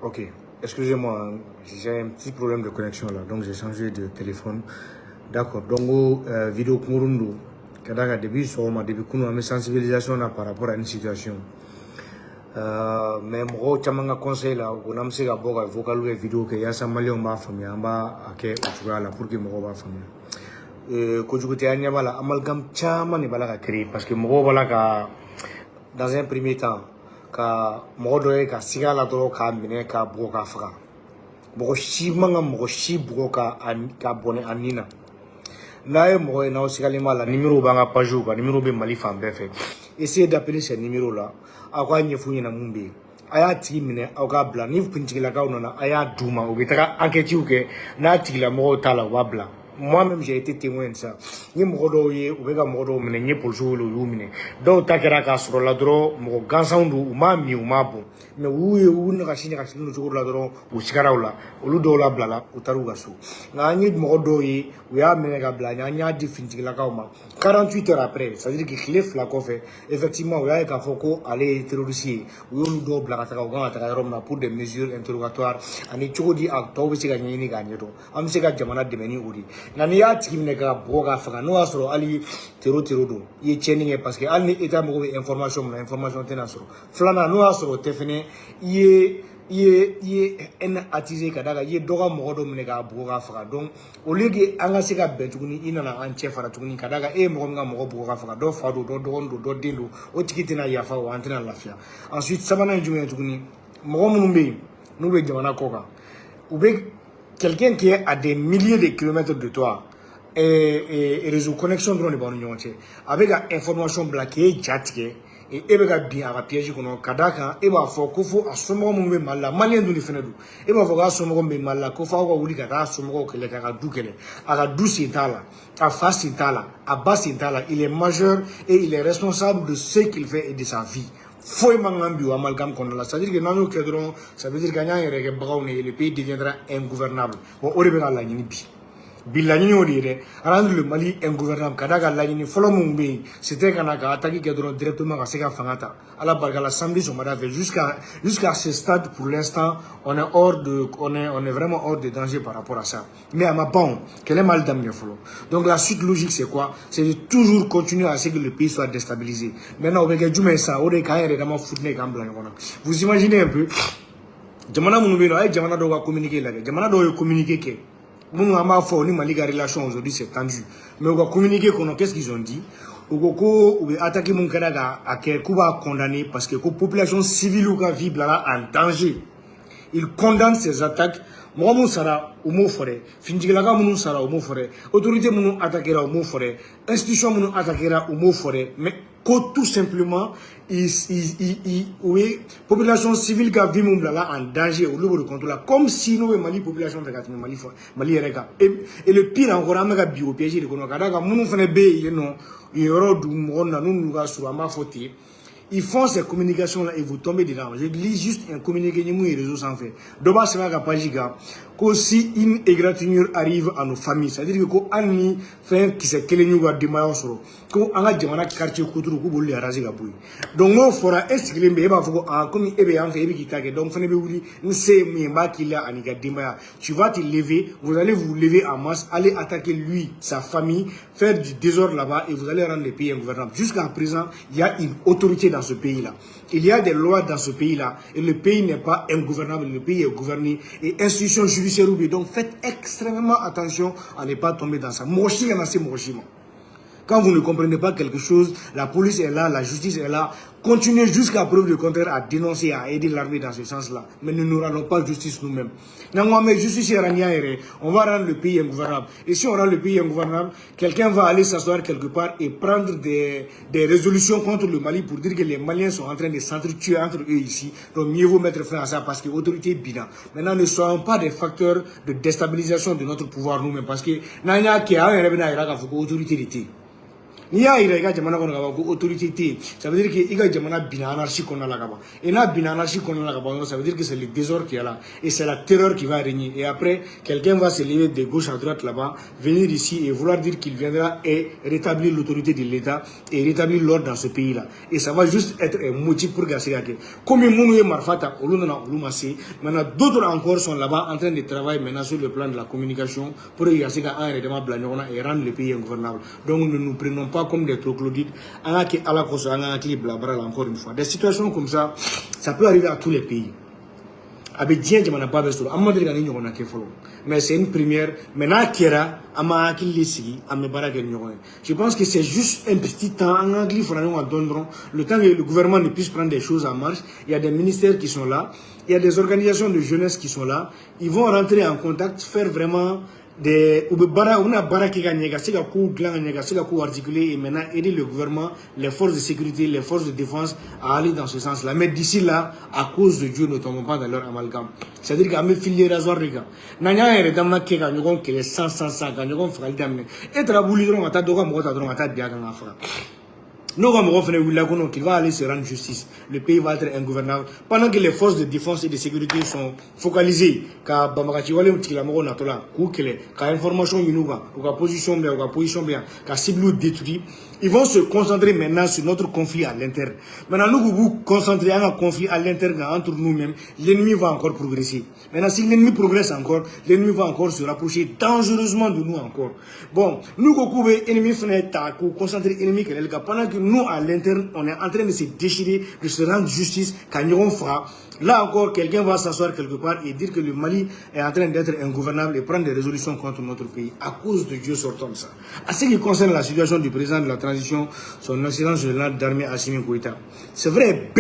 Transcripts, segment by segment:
Ok, excusez-moi, hein, j'ai un petit problème de connexion là, donc j'ai changé de téléphone. D'accord, donc vidéo Kumurundo, Kadaka depuis Kunu, une sensibilisation là, par rapport à une situation. Mais moi, je suis conseil là, on a essayé de vocal vidéo que yasa malien m'a famille, amba ake là pour que moi va famille. Quand je dis anya bala, amalgam chama ni bala ka créer parce que moi bala ka dans un premier temps. Ka mɔgɔ dɔ ye ka siga la dɔrɔn k'a minɛ k'a bugɔ k'a faga mɔgɔ si man ka mɔgɔ si bugɔ k'a bɔnɛ a nin na n'a ye mɔgɔ ye n'aw sigalen b'a la numéro b'an ka pagew kan numéro bɛ Mali fan bɛɛ fɛ essayez d'appeler ces numéros là aw k'a ɲɛfɔ ɲɛna mun bɛ yen a y'a tigi minɛ aw k'a bila ni kuntigilakaw nana a y'a d'u ma u bɛ taga enquêtes kɛ n'a tigilamɔgɔw t'a la u b'a bila moi-même j'ai été témoin de ça ni mɔgɔ dɔw ye u bɛ ka mɔgɔ dɔw minɛ n ye polisiw wele u y'u minɛ dɔw ta kɛra k'a sɔrɔ la dɔrɔn mɔgɔ gansanw don u m'a min u m'a bɔn mais u ye u ɲagasi don cogo la dɔrɔn u sigara u la olu dɔw la bilala u taara u ka so nka an ye mɔgɔ dɔw ye u y'a minɛ ka bila an y'a di finitigilakaw ma 48 heures après c'est à dire que tile fila kɔfɛ effectivement u y'a ye k'a fɔ ko ale ye terroriste ye u y'olu dɔw bila ka taga u kan ka taga yɔrɔ min na pour des mesures interrogatoires ani cogo di a tɔw bɛ se ka ɲɛɲini k'a ɲɛdɔn an bɛ se ka jamana dɛmɛ ni o de nka n'i y'a tigi minɛ ka bugɔ k'a faga n'o y'a sɔrɔ hali tero don i ye tiɲɛni kɛ parce que hali ni état mago bɛ information min na information tɛna sɔrɔ filanan n'o y'a sɔrɔ o tɛ fɛnɛ i ye haine attisé ka da kan i ye dɔ ka mɔgɔ dɔ minɛ k'a bugɔ k'a faga donc au lieu que an ka se ka bɛn tuguni i nana an cɛ fara tuguni ka da kan e ye mɔgɔ min ka mɔgɔ bugɔ k'a faga dɔ fa don dɔ dɔgɔnin don dɔ den don o tigi tɛna yafa wa an tɛna lafiya ensuite sabanan ye jumɛn ye tuguni mɔgɔ minnu bɛ yen n'u bɛ jamana kɔ kan u bɛ quelqu'un qui est à des milliers de kilomètres de toi réseau connexion dɔrɔn de b'aw ni ɲɔgɔn cɛ a bɛ ka information bila k'e ja tigɛ e bɛ ka bin a ka piège kɔnɔ ka d'a kan e b'a fɔ ko fo a somɔgɔ minnu bɛ Mali la maliyɛn dun de fana don e b'a fɔ k'a somɔgɔ bɛ Mali la ko f'aw ka wuli ka taa somɔgɔw kɛlɛ k'a ka du kɛlɛ a ka du sen t'a la a fa sen t'a la a ba sen t'a la il est majeur et il est responsable de ce qu'il fait et de sa vie foyi man kan bi o amalgame kɔnɔna la c'est à dire que n'an y'o kɛ dɔrɔn ça veut dire qu'an y'an yɛrɛ kɛ baganw ye le pays deviendra ingouvernable bon o de bɛ ka laɲini bi laɲini o de ye dɛ rendre le Mali ingouvernable ka da ka laɲini fɔlɔ mun bɛ yen c'était kana ka attaque kɛ dɔrɔn directement ka se ka fanga ta ala barika la samedi sɔgɔmada fɛ jusqu'à ce stade pour l'instant on est vraiment hors de danger par rapport à ça mais a ma ban kɛlɛ ma hali daminɛ fɔlɔ donc la suite logique c'est quoi c'est de toujours continuer à ce que le pays soit déstabilisé maintenant o bɛ kɛ jumɛn sa o de k'an yɛrɛ dama futinɛ k'an bila ɲɔgɔn na vous imaginez un peu jamana minnu bɛ yen nɔ a ye jamana dɔw ka communiqué lajɛ jamana dɔw ye communiqué kɛ minnu an b'a fɔ ni Mali ka relation aujourd'hui c'est tendu mais u ka communiqué kɔnɔ qu'est-ce qu'ils ont dit u ko ko u bɛ attaque mun kɛra k'a kɛ k'u b'a condamner parce que ko population civile ka vie bilala en danger ils condamnent ces attaques mɔgɔ minnu sara u m'o fɔ dɛ finitigilaka minnu sara u m'o fɔ dɛ autorité minnu attaquera u m'o fɔ dɛ institution minnu attaquera u m'o fɔ dɛ mais ko tout simplement oui, population civile qui a vu mon blala en danger au niveau de contrôle comme si nous Mali population de Mali et le pire encore on a bio piège de kono kada ka munu fene be yeno yoro du mona nous ga sur ma faute ils font ces communications là et vous tombez dedans. Je lis juste un communiqué ni les réseaux sans fait. Doba c'est la page que si une égratignure arrive à nos familles, c'est-à-dire que ko ani fait qui se kele ñu ga dima soro ko anga jamana quartier kuturu ko bolli arazi ga boy. Donc mo fora esclé be ba foko ah comme ebe en fait ebe ki take donc fene be wuli ni c'est mi ba ki la ani ga dima tu vas te lever, vous allez vous lever en masse, aller attaquer lui, sa famille, faire du désordre là-bas et vous allez rendre le pays ingouvernable. Jusqu'à présent, il y a une autorité dans ce pays-là. Il y a des lois dans ce pays-là et le pays n'est pas ingouvernable, le pays est gouverné et institutions judiciaires. Donc faites extrêmement attention à ne pas tomber dans ça. Quand vous ne comprenez pas quelque chose, la police est là, la justice est là. Continuez jusqu'à preuve du contraire à dénoncer, à aider l'armée dans ce sens-là. Mais nous ne rendons pas justice nous-mêmes. On va rendre le pays ingouvernable. Et si on rend le pays ingouvernable, quelqu'un va aller s'asseoir quelque part et prendre des résolutions contre le Mali pour dire que les Maliens sont en train de s'entretuer entre eux ici. Donc mieux vaut mettre fin à ça parce que l'autorité est bilan. Maintenant, ne soyons pas des facteurs de déstabilisation de notre pouvoir nous-mêmes. Parce que l'autorité Ni y'a yira i ka jamana kɔnɔ ka ban ko autorité tɛ yen, ça veut dire que i ka jamana bina anarchie kɔnɔna la ka ban. Et n'a bina anarchie kɔnɔna la ka ban, ça veut dire que c'est le désordre qui est là et c'est la terreur qui va régner. Et après, quelqu'un va se lever de gauche à droite là-bas, venir ici et vouloir dire qu'il viendra et rétablir l'autorité de l'État et rétablir l'ordre dans ce pays-là. Et ça va juste être un motif pour gasser la guerre. Comme Mounou et Marfata, maintenant d'autres encore sont là-bas en train de travailler maintenant sur le plan de la communication pour gasser et rendre le pays ingouvernable. Donc ne nous prenons pas comme des troglodytes. Encore une fois. Des situations comme ça, ça peut arriver à tous les pays. Mais c'est une première. Maintenant, je pense que c'est juste un petit temps. Le temps que le gouvernement ne puisse prendre des choses en marche. Il y a des ministères qui sont là. Il y a des organisations de jeunesse qui sont là. Ils vont rentrer en contact, faire vraiment des articulé et maintenant aider le gouvernement, les forces de sécurité, les forces de défense à aller dans ce sens-là. Mais d'ici là, à cause de Dieu, ne tombons pas dans leur amalgame. C'est-à-dire qu'à me filer rasoir les gars. Nanya est dans ma keka, nous avons que les 100, quand nous avons fait le dame. Et trabouli dron, à ta doga, moi, ta dron, à ta diagan à faire. Nous allons qu'il va aller se rendre justice. Le pays va être ingouvernable. Pendant que les forces de défense et de sécurité sont focalisées, car Bamakachi Wale Mtilamoro Natola, car information minouga, car position bien, car cible détruit, ils vont se concentrer maintenant sur notre conflit à l'interne. Maintenant, nous vous concentrer sur un conflit à l'interne entre nous-mêmes, l'ennemi va encore progresser. Maintenant, si l'ennemi progresse encore, l'ennemi va encore se rapprocher dangereusement de nous encore. Bon, nous, ennemi concentrer ennemi pendant que nous, à l'interne, on est en train de se déchirer, de se rendre justice, quand nous fera. Là encore, quelqu'un va s'asseoir quelque part et dire que le Mali est en train d'être ingouvernable et prendre des résolutions contre notre pays. À cause de Dieu sortant de ça. À ce qui concerne la situation du président de la transition, son excellence général d'armée Assimi Goïta. C'est vrai,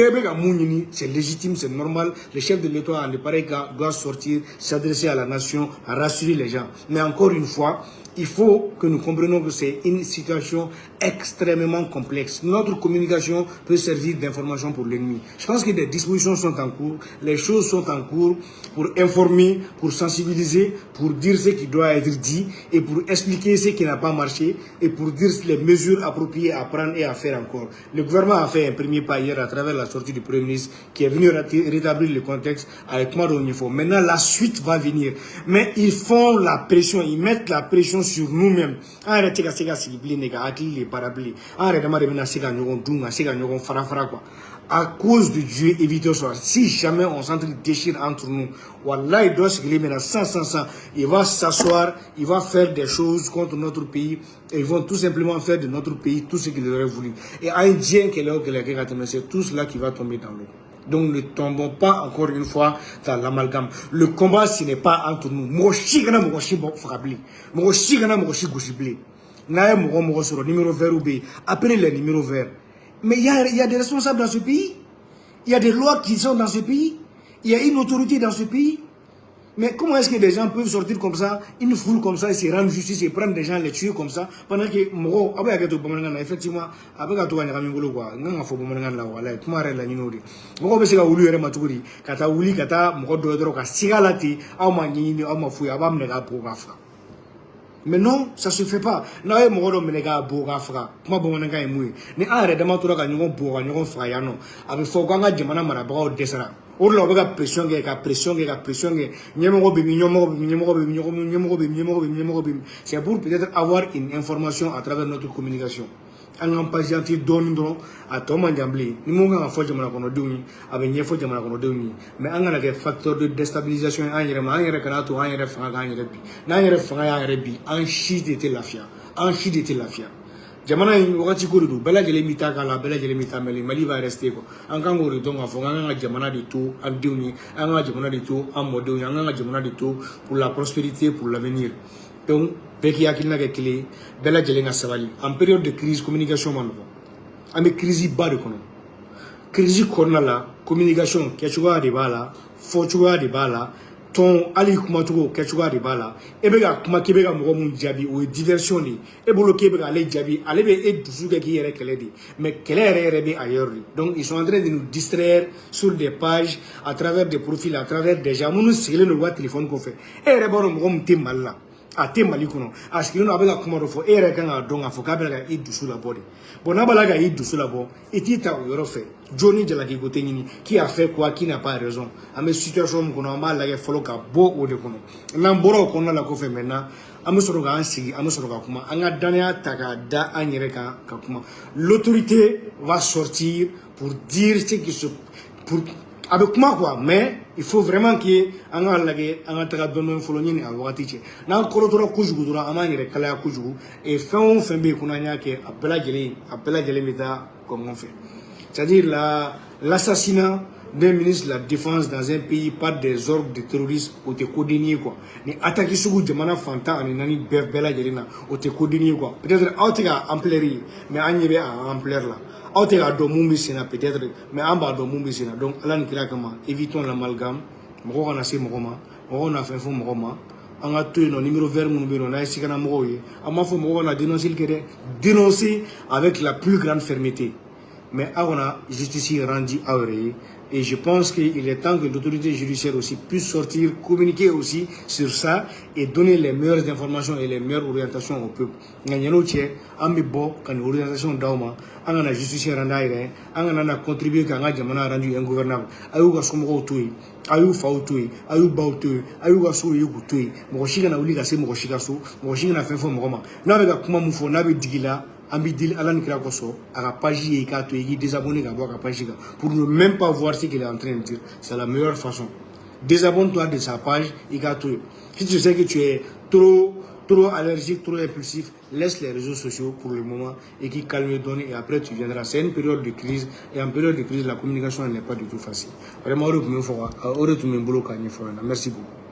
c'est légitime, c'est normal. Le chef de l'État, en pareil cas, doit sortir, s'adresser à la nation, à rassurer les gens. Mais encore une fois, il faut que nous comprenions que c'est une situation extrêmement complexe. Notre communication peut servir d'information pour l'ennemi. Je pense que des dispositions sont en cours, les choses sont en cours pour informer, pour sensibiliser, pour dire ce qui doit être dit et pour expliquer ce qui n'a pas marché et pour dire les mesures appropriées à prendre et à faire encore. Le gouvernement a fait un premier pas hier à travers la sortie du Premier ministre qui est venu rétablir le contexte avec Madonifo. Maintenant, la suite va venir. Mais ils font la pression, ils mettent la pression sur nous-mêmes. Arrêtez de à cause de Dieu, évitez ça. Si jamais on s'entre-déchire entre nous, Wallah, il doit se glisser sans. Il va s'asseoir, il va faire des choses contre notre pays. Et ils vont tout simplement faire de notre pays tout ce qu'ils auraient voulu. Et Indien, c'est tout cela qui va tomber dans l'eau. Donc ne tombons pas encore une fois dans l'amalgame. Le combat, ce n'est pas entre nous. Numéro vert ou B. Appelez les numéros verts. Mais il y a des responsables dans ce pays. Il y a des lois qui sont dans ce pays. Il y a une autorité dans ce pays. Mais comment est-ce que des gens peuvent sortir comme ça, une foule comme ça, et se rendre justice et prendre des gens, les tuer comme ça, pendant que, effectivement, après que tu as mais non, ça se fait pas. Non, il moro menega boga fra. Kuma bomonanga emui. Ni arrête de matura ka nyongo boga nyongo fra yano. Abi foganga jamana marabaga desara. Orlo bega pression ge ka pression ge. Nyemogo bimi. C'est pour peut-être avoir une information à travers notre communication. An patienti don a toma jamblé ni mo nga fo jamana kono dewni abe nyefo jamana kono dewni mais an nga facteur de déstabilisation an yere kana to an yere fa ga yere bi na yere fa ga yere bi an chi de lafia jamana yi wakati ko do bela jele mita kala bela jele mita mali va rester ko an kan go do nga fo nga jamana de to an dewni an nga jamana de to an mo dewni an nga jamana de to pour la prospérité pour l'avenir. Donc Beki Akilna Kele, Bella Jelenga Savali, en période de crise, communication manova. Ame crise bas de kono. Crise cornala, communication, Kachua de Bala, Fortua de Bala, ton Ali Kumatugo, Kachua de Bala, Ebega Kumakebega Morum Jabi ou diversion, Ebolo Kebega Ale Jabi, Alebe et Dusuga qui est Keledi, mais Keller est ailleurs. Donc ils sont en train de nous distraire sur des pages, à travers des profils, à travers des gens. Nous, c'est le téléphone qu'on fait. Et Reborum Rom Timala. a te Mali kono a sigino a bɛ ka kuma dɔ fɔ e yɛrɛ kan ka dɔn k'a fɔ k'a bɛ ka i dusu labɔ de bon n'a b'a la ka i dusu labɔ i t'i ta o yɔrɔ fɛ joni jalaki ko tɛ ɲini qui a fait quoi qui n'a pas raison an bɛ situation min kɔnɔ an b'a lajɛ fɔlɔ ka bɔ o de kɔnɔ n'an bɔra o kɔnɔna la kɔfɛ maintenant an bɛ sɔrɔ k'an sigi an bɛ sɔrɔ ka kuma an ka danaya ta k'a da an yɛrɛ kan ka kuma l'autorité va sortir pour dire ce qui se pour avec kuma quoi mais il faut vraiment que an ka lajɛ an ka taga dɔndɔni fɔlɔ ɲini a wagati cɛ n'an kɔrɔtɔra kojugu dɔrɔn an b'an yɛrɛ kalaya kojugu et fɛn o fɛn bɛ yen ko n'an y'a kɛ a bɛɛ lajɛlen bɛ taa kɔngɔn fɛ c'est-à-dire l'assassinat d'un ministre de la défense dans un pays par des ordres de terroristes o tɛ ko denni ye quoi ni attaque sugu jamana fantan ani naani bɛɛ lajɛlen na o tɛ ko denni ye quoi peut-être aw tɛ ka ampleur ye mais an ɲɛ bɛ a ampleur la aw tɛ k'a dɔn mun bɛ sen na peut-être mais an b'a dɔn mun bɛ sen na donc ala ni kira kama évitons l'amalgame mɔgɔ kana se mɔgɔ ma mɔgɔ kana fɛn fɔ mɔgɔ ma an ka to yen nɔ numéro vert minnu bɛ yen nɔ n'a ye sikana mɔgɔw ye an b'a fɔ mɔgɔw kana dénoncer kɛ dɛ dénoncer avec la plus grande fermeté mais aw kana justice rendue aw yɛrɛ ye. Et je pense qu'il est temps que l'autorité judiciaire aussi puisse sortir, communiquer aussi sur ça et donner les meilleures informations et les meilleures orientations au peuple. Nous avons une orientation d'Auma, nous avons justice rendue, nous avons contribué à la jamana rendu ingouvernable. Nous avons sommeau tout, ayu fautui ayu bautu ayu gaso yugutui moshika na ulika se moshika so moshika na fefo mokoma na be ka kuma mufo na be digila ambi dil alan kira koso aga page e ka to yi désabonner ka boka page ka pour ne même pas voir ce qu'il est en train de dire. C'est la meilleure façon. Désabonne-toi de sa page et ka to. Si tu sais que tu es trop allergique, trop impulsif, laisse les réseaux sociaux pour le moment et qui calme donne et après tu viendras. C'est une période de crise et en période de crise la communication n'est pas du tout facile. Vraiment, merci beaucoup.